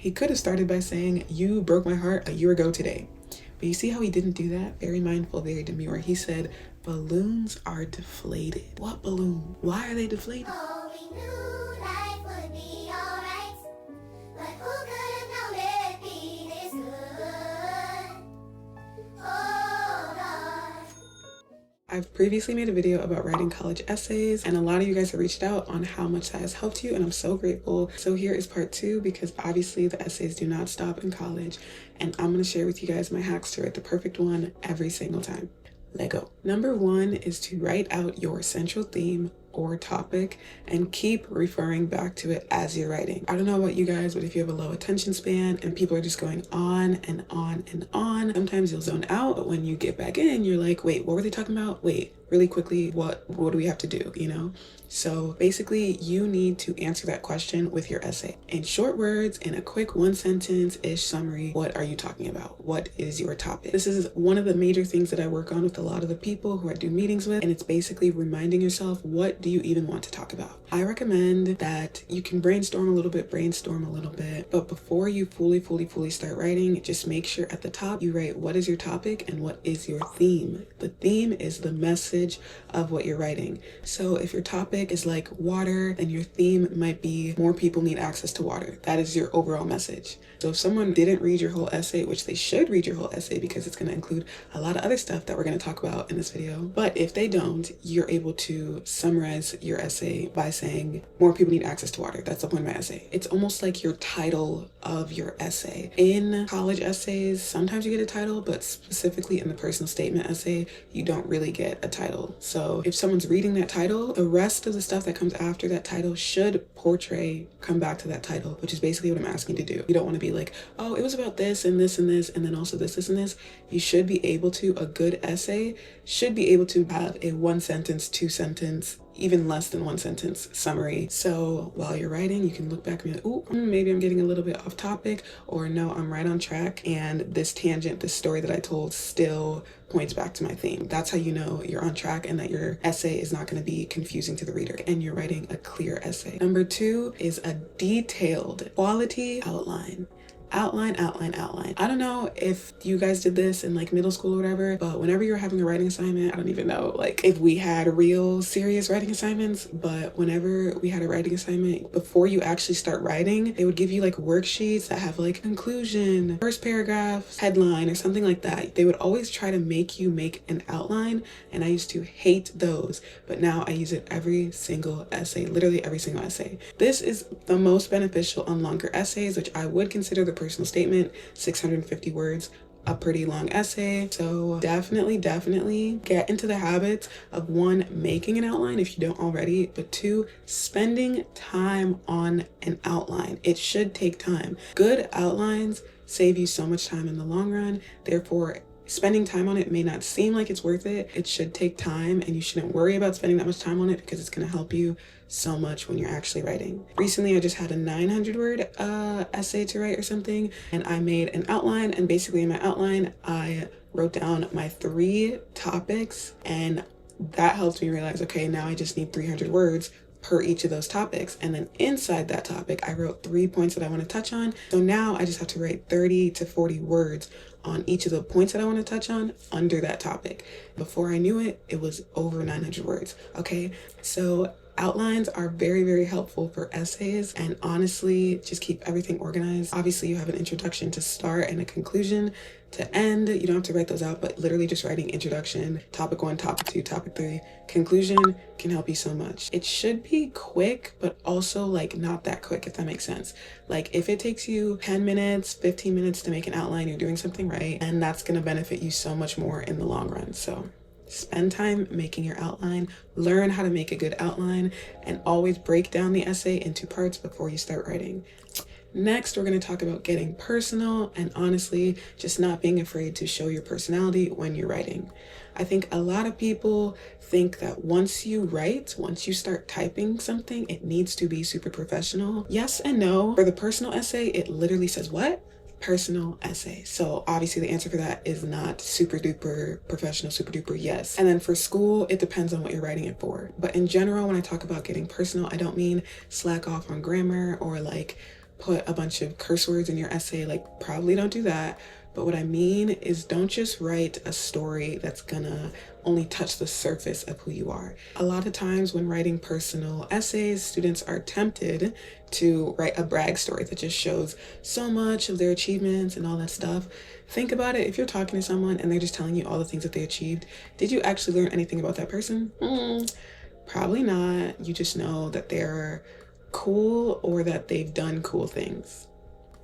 He could have started by saying, "You broke my heart a year ago today." But you see how he didn't do that? Very mindful, very demure. He said, "Balloons are deflated." What balloon? Why are they deflated? Oh, we knew life would be alright, but who could have known it'd be this good? Oh, Lord. I've previously made a video about writing college essays, and a lot of you guys have reached out on how much that has helped you, and I'm so grateful. So here is part 2, because obviously the essays do not stop in college, and I'm going to share with you guys my hacks to write the perfect one every single time. Let go. Number 1 is to write out your central theme or topic and keep referring back to it as you're writing. I don't know about you guys, but if you have a low attention span and people are just going on and on and on, sometimes you'll zone out, but when you get back in, you're like, wait, what were they talking about? Wait, really quickly, what do we have to do, you know? So basically, you need to answer that question with your essay. In short words, in a quick 1-sentence-ish summary, what are you talking about? What is your topic? This is one of the major things that I work on with a lot of the people who I do meetings with, and it's basically reminding yourself, what do you even want to talk about? I recommend that you can brainstorm a little bit, but before you fully start writing, just make sure at the top you write what is your topic and what is your theme. The theme is the message of what you're writing. So if your topic is like water, then your theme might be more people need access to water. That is your overall message. So if someone didn't read your whole essay, which they should read your whole essay because it's going to include a lot of other stuff that we're going to talk about in this video. But if they don't, you're able to summarize your essay by saying more people need access to water. That's the point of my essay. It's almost like your title of your essay. In college essays, sometimes you get a title, but specifically in the personal statement essay, you don't really get a title. So if someone's reading that title, the rest of the stuff that comes after that title should come back to that title, which is basically what I'm asking you to do. You don't want to be like, oh, it was about this and this and this, and then also this and this. You should be able to, a good essay should be able to have a 1-sentence, 2-sentence, even less than 1-sentence summary. So while you're writing, you can look back and be like, oh, maybe I'm getting a little bit off topic, or no, I'm right on track, and this tangent, this story that I told still points back to my theme. That's how you know you're on track and that your essay is not going to be confusing to the reader and you're writing a clear essay. Number 2 is a detailed quality outline. Outline. I don't know if you guys did this in like middle school or whatever, but whenever you're having a writing assignment, I don't even know like if we had real serious writing assignments, but whenever we had a writing assignment, before you actually start writing, they would give you like worksheets that have like conclusion, first paragraph, headline, or something like that. They would always try to make you make an outline, and I used to hate those, but now I use it every single essay, literally every single essay. This is the most beneficial on longer essays, which I would consider the personal statement, 650 words, a pretty long essay. So definitely get into the habit of 1, making an outline if you don't already, but 2, spending time on an outline. It should take time. Good outlines save you so much time in the long run. Therefore, spending time on it may not seem like it's worth it. It should take time, and you shouldn't worry about spending that much time on it because it's going to help you so much when you're actually writing. Recently, I just had a 900-word essay to write or something, and I made an outline, and basically in my outline, I wrote down my 3 topics, and that helped me realize, okay, now I just need 300 words per each of those topics. And then inside that topic, I wrote 3 points that I want to touch on. So now I just have to write 30 to 40 words on each of the points that I want to touch on under that topic. Before I knew it, it was over 900 words. Okay, so outlines are very helpful for essays, and honestly, just keep everything organized. Obviously, you have an introduction to start and a conclusion to end. You don't have to write those out, but literally just writing introduction, topic 1, topic 2, topic 3, conclusion can help you so much. It should be quick, but also like not that quick, if that makes sense. Like if it takes you 10 minutes, 15 minutes to make an outline, you're doing something right, and that's going to benefit you so much more in the long run. So spend time making your outline, learn how to make a good outline, and always break down the essay into parts before you start writing. Next, we're going to talk about getting personal and honestly, just not being afraid to show your personality when you're writing. I think a lot of people think that once you start typing something, it needs to be super professional. Yes and no. For the personal essay, it literally says what? Personal essay. So obviously the answer for that is not super duper professional, super duper yes. And then for school, it depends on what you're writing it for. But in general, when I talk about getting personal, I don't mean slack off on grammar or like put a bunch of curse words in your essay. Like, probably don't do that. But what I mean is, don't just write a story that's gonna only touch the surface of who you are. A lot of times when writing personal essays, students are tempted to write a brag story that just shows so much of their achievements and all that stuff. Think about it. If you're talking to someone and they're just telling you all the things that they achieved, did you actually learn anything about that person? Probably not. You just know that they're cool or that they've done cool things.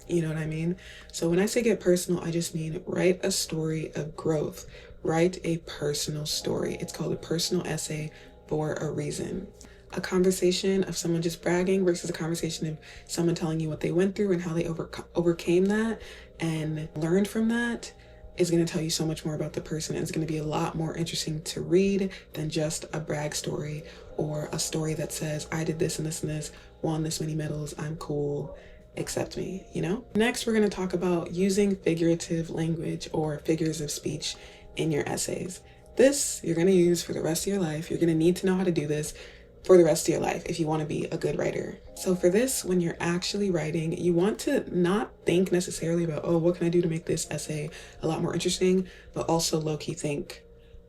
You know what I mean? So when I say get personal, I just mean write a story of growth. Write a personal story. It's called a personal essay for a reason. A conversation of someone just bragging versus a conversation of someone telling you what they went through and how they overcame that and learned from that is going to tell you so much more about the person. And it's going to be a lot more interesting to read than just a brag story or a story that says, I did this and this and this, won this many medals, I'm cool, accept me, you know? Next, we're going to talk about using figurative language or figures of speech in your essays. This you're going to use for the rest of your life. You're going to need to know how to do this for the rest of your life if you want to be a good writer. So for this, when you're actually writing, you want to not think necessarily about, oh, what can I do to make this essay a lot more interesting, but also low-key think,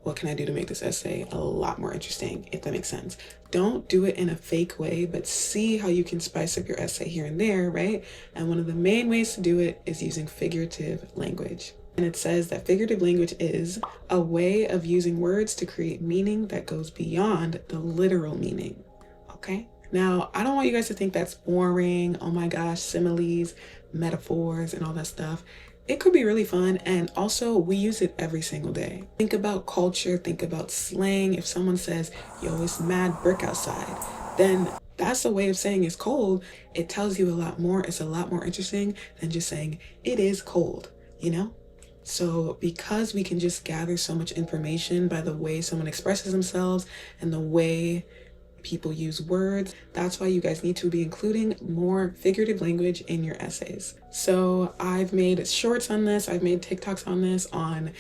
what can I do to make this essay a lot more interesting, if that makes sense. Don't do it in a fake way, but see how you can spice up your essay here and there, right? And one of the main ways to do it is using figurative language. And it says that figurative language is a way of using words to create meaning that goes beyond the literal meaning, okay? Now, I don't want you guys to think that's boring, oh my gosh, similes, metaphors, and all that stuff. It could be really fun, and also we use it every single day. Think about culture, think about slang. If someone says, yo, it's mad brick outside, then that's a way of saying it's cold. It tells you a lot more. It's a lot more interesting than just saying it is cold, you know? So because we can just gather so much information by the way someone expresses themselves and the way people use words, that's why you guys need to be including more figurative language in your essays. So I've made shorts on this, I've made TikToks on this, on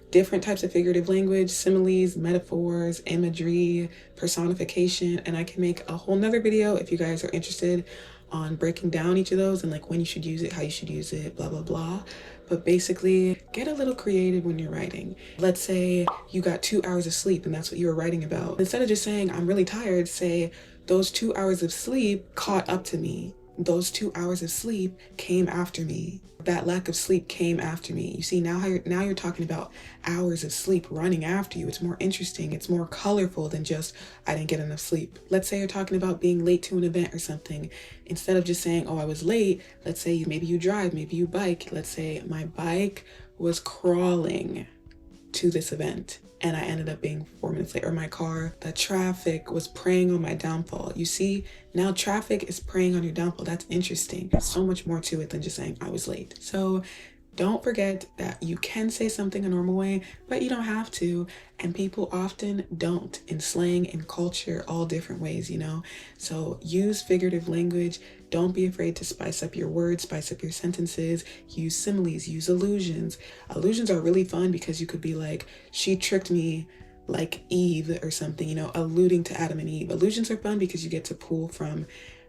different types of figurative language, similes, metaphors, imagery, personification, and I can make a whole nother video if you guys are interested on breaking down each of those and like when you should use it, how you should use it, blah, blah, blah. But basically, get a little creative when you're writing. Let's say you got 2 hours of sleep and that's what you were writing about. Instead of just saying, I'm really tired, say, those 2 hours of sleep caught up to me. Those 2 hours of sleep came after me. That lack of sleep came after me. You see, now you're talking about hours of sleep running after you. It's more interesting. It's more colorful than just, I didn't get enough sleep. Let's say you're talking about being late to an event or something. Instead of just saying, oh, I was late, let's say maybe you drive, maybe you bike. Let's say my bike was crawling to this event and I ended up being 4 minutes late, or my car, the traffic was preying on my downfall. You see, now traffic is preying on your downfall. That's interesting. There's so much more to it than just saying I was late. So don't forget that you can say something a normal way, but you don't have to. And people often don't in slang and culture, all different ways, you know? So use figurative language. Don't be afraid to spice up your words, spice up your sentences, use similes, use allusions. Allusions are really fun because you could be like, she tricked me like Eve or something, you know, alluding to Adam and Eve. Allusions are fun because you get to pull from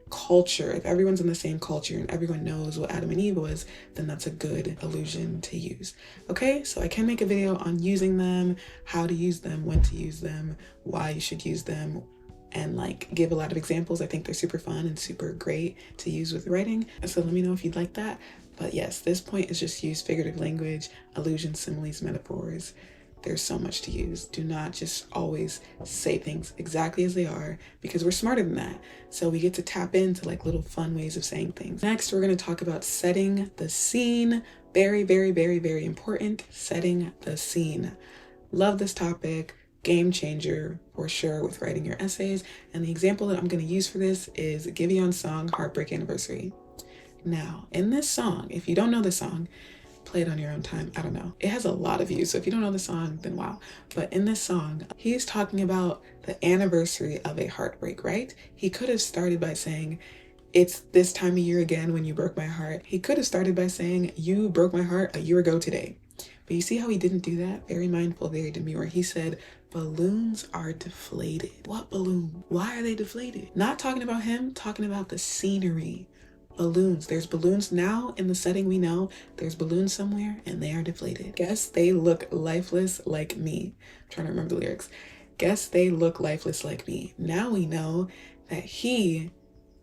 culture. If everyone's in the same culture and everyone knows what Adam and Eve was, then that's a good allusion to use. Okay, so I can make a video on using them, how to use them, when to use them, why you should use them, and like give a lot of examples. I think they're super fun and super great to use with writing. So let me know if you'd like that. But yes, this point is just use figurative language, allusions, similes, metaphors. There's so much to use. Do not just always say things exactly as they are, because we're smarter than that. So we get to tap into like little fun ways of saying things. Next, we're going to talk about setting the scene. Very, very, very, very important. Setting the scene. Love this topic. Game changer for sure with writing your essays. And the example that I'm going to use for this is Giveon's song, Heartbreak Anniversary. Now, in this song, if you don't know the song, play it on your own time. I don't know. It has a lot of views, so if you don't know the song, then wow. But in this song, he's talking about the anniversary of a heartbreak, right? He could have started by saying, it's this time of year again when you broke my heart. He could have started by saying, you broke my heart a year ago today. But you see how he didn't do that? Very mindful, very demure. He said, balloons are deflated. What balloon? Why are they deflated? Not talking about him, talking about the scenery. balloons. There's balloons now in the setting we know. There's balloons somewhere and they are deflated. Guess they look lifeless like me. I'm trying to remember the lyrics. Guess they look lifeless like me. Now we know that he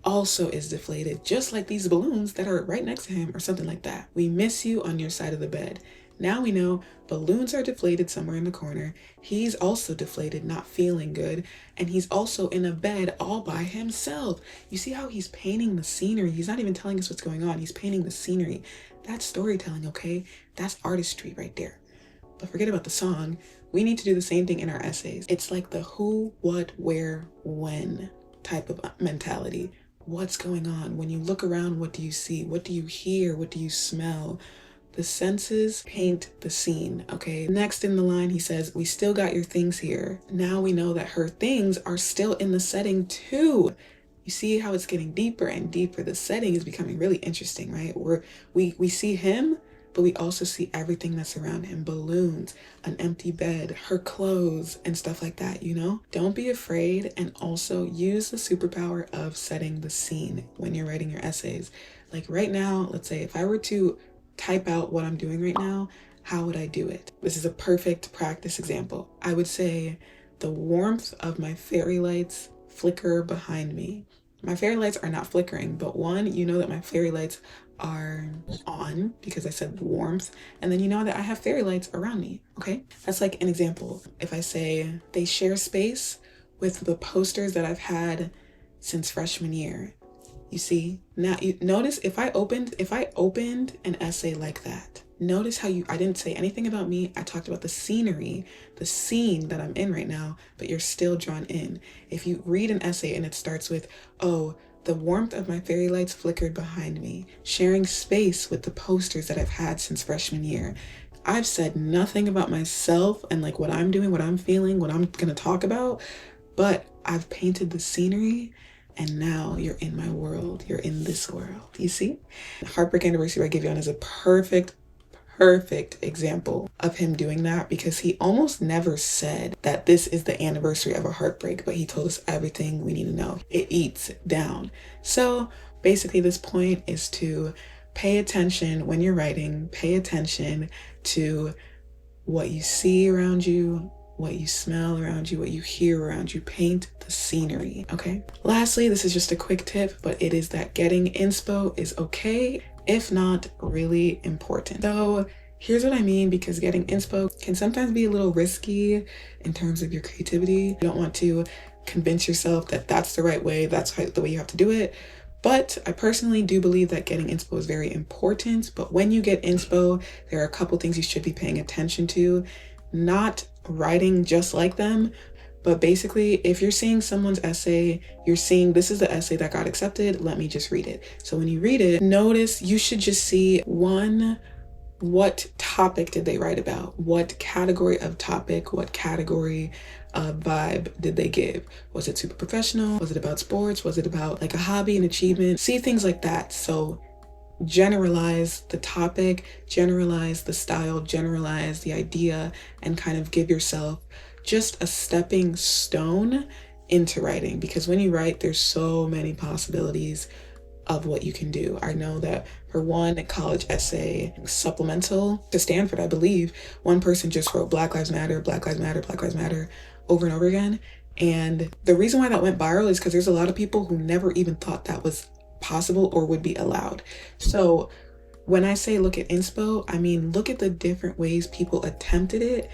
also is deflated, just like these balloons that are right next to him or something like that. We miss you on your side of the bed. Now we know balloons are deflated somewhere in the corner. He's also deflated, not feeling good. And he's also in a bed all by himself. You see how he's painting the scenery? He's not even telling us what's going on. He's painting the scenery. That's storytelling, okay? That's artistry right there. But forget about the song. We need to do the same thing in our essays. It's like the who, what, where, when type of mentality. What's going on? When you look around, what do you see? What do you hear? What do you smell? The senses paint the scene, okay? Next in the line, he says, we still got your things here. Now we know that her things are still in the setting too. You see how it's getting deeper and deeper. The setting is becoming really interesting, right? We see him, but we also see everything that's around him. Balloons, an empty bed, her clothes, and stuff like that, you know? Don't be afraid, and also use the superpower of setting the scene when you're writing your essays. Like right now, let's say if I were to type out what I'm doing right now, how would I do it? This is a perfect practice example. I would say the warmth of my fairy lights flicker behind me. My fairy lights are not flickering, but one, you know that my fairy lights are on because I said warmth, and then you know that I have fairy lights around me, okay? That's like an example. If I say they share space with the posters that I've had since freshman year. You see, now you notice if I opened an essay like that, notice how I didn't say anything about me. I talked about the scenery, the scene that I'm in right now, but you're still drawn in. If you read an essay and it starts with, oh, the warmth of my fairy lights flickered behind me, sharing space with the posters that I've had since freshman year. I've said nothing about myself and like what I'm doing, what I'm feeling, what I'm gonna talk about, but I've painted the scenery. And now you're in my world. You're in this world. You see? Heartbreak Anniversary by Giveon is a perfect example of him doing that, because he almost never said that this is the anniversary of a heartbreak, but he told us everything we need to know. It eats down. So basically this point is to pay attention when you're writing. Pay attention to what you see around you, what you smell around you, what you hear around you. Paint the scenery, okay? Lastly, this is just a quick tip, but it is that getting inspo is okay, if not really important. So here's what I mean, because getting inspo can sometimes be a little risky in terms of your creativity. You don't want to convince yourself that that's the right way, that's the way you have to do it. But I personally do believe that getting inspo is very important. But when you get inspo, there are a couple things you should be paying attention to. Not writing just like them, but basically if you're seeing someone's essay, you're seeing this is the essay that got accepted, let me just read it. So when you read it, notice you should just see one, what topic did they write about? What category of topic, what category of vibe did they give? Was it super professional? Was it about sports? Was it about like a hobby, an achievement? See things like that. So generalize the topic, generalize the style, generalize the idea, and kind of give yourself just a stepping stone into writing. Because when you write, there's so many possibilities of what you can do. I know that for one college essay supplemental to Stanford, I believe, one person just wrote Black Lives Matter, Black Lives Matter, Black Lives Matter over and over again. And the reason why that went viral is because there's a lot of people who never even thought that was possible or would be allowed. So when I say look at inspo, I mean look at the different ways people attempted it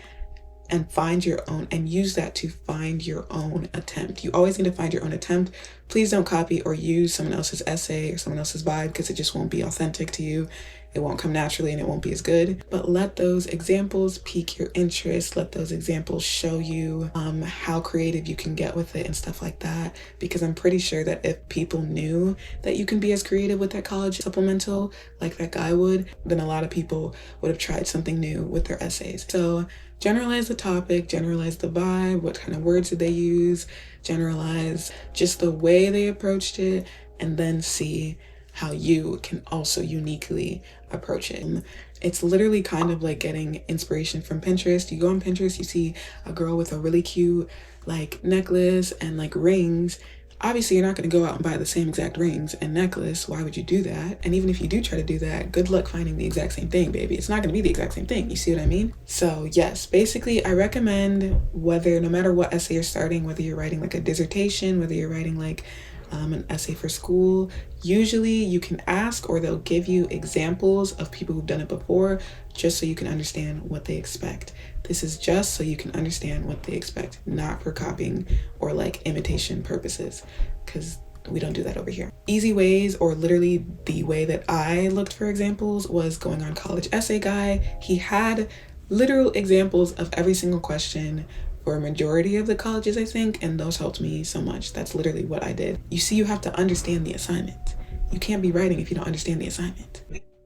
and find your own, and use that to find your own attempt. You always need to find your own attempt. Please don't copy or use someone else's essay or someone else's vibe, because it just won't be authentic to you. It won't come naturally and it won't be as good. But let those examples pique your interest. Let those examples show you how creative you can get with it and stuff like that. Because I'm pretty sure that if people knew that you can be as creative with that college supplemental like that guy would, then a lot of people would have tried something new with their essays. So generalize the topic, generalize the vibe, what kind of words did they use, generalize just the way they approached it, and then see how you can also uniquely approach it. It's literally kind of like getting inspiration from Pinterest. You go on Pinterest, you see a girl with a really cute like necklace and like rings, Obviously, you're not going to go out and buy the same exact rings and necklace. Why would you do that? And even if you do try to do that, good luck finding the exact same thing, baby. It's not going to be the exact same thing. You see what I mean? So yes, basically, I recommend no matter what essay you're starting, whether you're writing like a dissertation, whether you're writing like an essay for school, usually you can ask or they'll give you examples of people who've done it before, just so you can understand what they expect. This is just so you can understand what they expect, not for copying or like imitation purposes, because we don't do that over here. Easy ways, or literally the way that I looked for examples, was going on College Essay Guy. He had literal examples of every single question for a majority of the colleges, I think, and those helped me so much. That's literally what I did. You see, you have to understand the assignment. You can't be writing if you don't understand the assignment.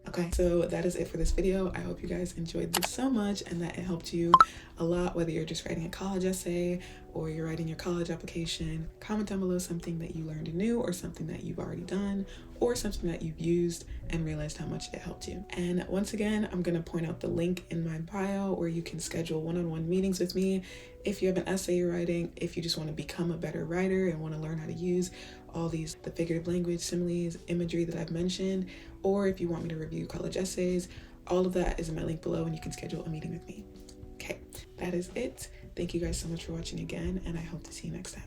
Okay, so that is it for this video. I hope you guys enjoyed this so much and that it helped you a lot, whether you're just writing a college essay or you're writing your college application. Comment down below something that you learned new, or something that you've already done, or something that you've used and realized how much it helped you. And once again, I'm gonna point out the link in my bio where you can schedule one-on-one meetings with me if you have an essay you're writing, if you just want to become a better writer and want to learn how to use all the figurative language, similes, imagery that I've mentioned, or if you want me to review college essays. All of that is in my link below and you can schedule a meeting with me. Okay, that is it. Thank you guys so much for watching again, and I hope to see you next time.